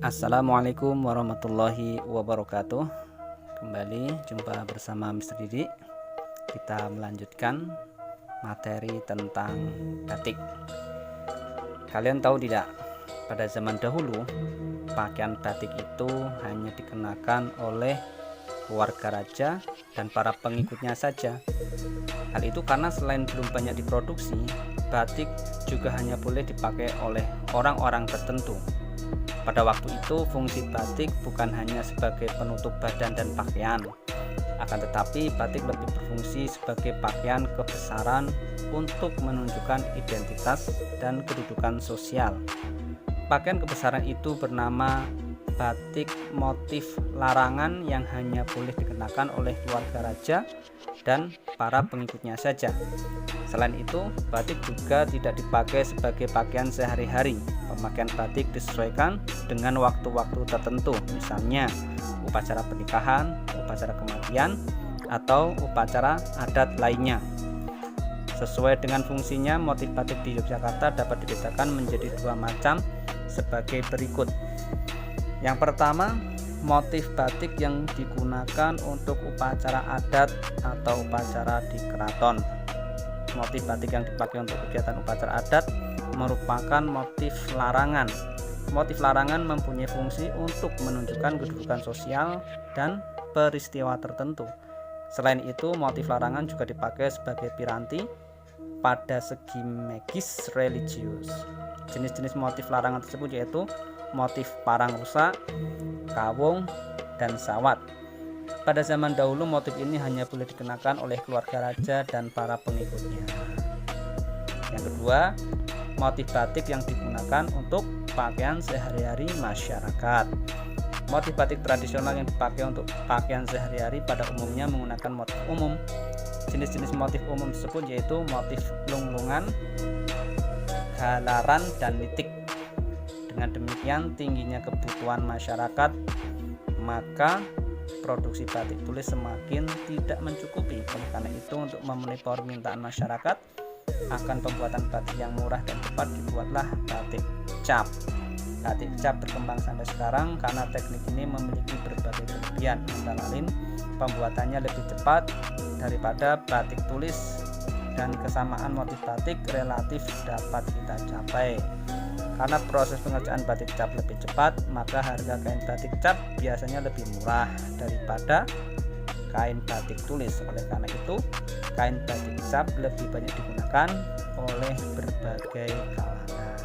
Assalamualaikum warahmatullahi wabarakatuh. Kembali jumpa bersama Mr. Didi. Kita melanjutkan materi tentang batik. Kalian tahu tidak, pada zaman dahulu pakaian batik itu hanya dikenakan oleh keluarga raja dan para pengikutnya saja. Hal itu karena selain belum banyak diproduksi, batik juga hanya boleh dipakai oleh orang-orang tertentu. Pada waktu itu fungsi batik bukan hanya sebagai penutup badan dan pakaian, akan tetapi batik lebih berfungsi sebagai pakaian kebesaran untuk menunjukkan identitas dan kedudukan sosial. Pakaian kebesaran itu bernama batik motif larangan yang hanya boleh dikenakan oleh keluarga raja dan para pengikutnya saja. Selain itu, batik juga tidak dipakai sebagai pakaian sehari-hari. Pemakaian batik disesuaikan dengan waktu-waktu tertentu, misalnya upacara pernikahan, upacara kematian, atau upacara adat lainnya. Sesuai dengan fungsinya, motif batik di Yogyakarta dapat dibedakan menjadi dua macam sebagai berikut. Yang pertama, motif batik yang digunakan untuk upacara adat atau upacara di keraton. Motif batik yang dipakai untuk kegiatan upacara adat merupakan motif larangan. Motif larangan mempunyai fungsi untuk menunjukkan kedudukan sosial dan peristiwa tertentu. Selain itu, motif larangan juga dipakai sebagai piranti pada segi magis religius. Jenis-jenis motif larangan tersebut yaitu motif parang rusak, kawung, dan sawat. Pada zaman dahulu motif ini hanya boleh dikenakan oleh keluarga raja dan para pengikutnya. Yang kedua, motif batik yang digunakan untuk pakaian sehari-hari masyarakat. Motif batik tradisional yang dipakai untuk pakaian sehari-hari pada umumnya menggunakan motif umum. Jenis-jenis motif umum tersebut yaitu motif lunglungan, galaran, dan litik. Dengan demikian tingginya kebutuhan masyarakat, maka produksi batik tulis semakin tidak mencukupi. Oleh karena itu, untuk memenuhi permintaan masyarakat akan pembuatan batik yang murah dan cepat, dibuatlah batik cap. Batik cap berkembang sampai sekarang karena teknik ini memiliki berbagai kelebihan, antara lain pembuatannya lebih cepat daripada batik tulis dan kesamaan motif batik relatif dapat kita capai. Karena proses pengerjaan batik cap lebih cepat, maka harga kain batik cap biasanya lebih murah daripada kain batik tulis. Oleh karena itu, kain batik cap lebih banyak digunakan oleh berbagai kalangan.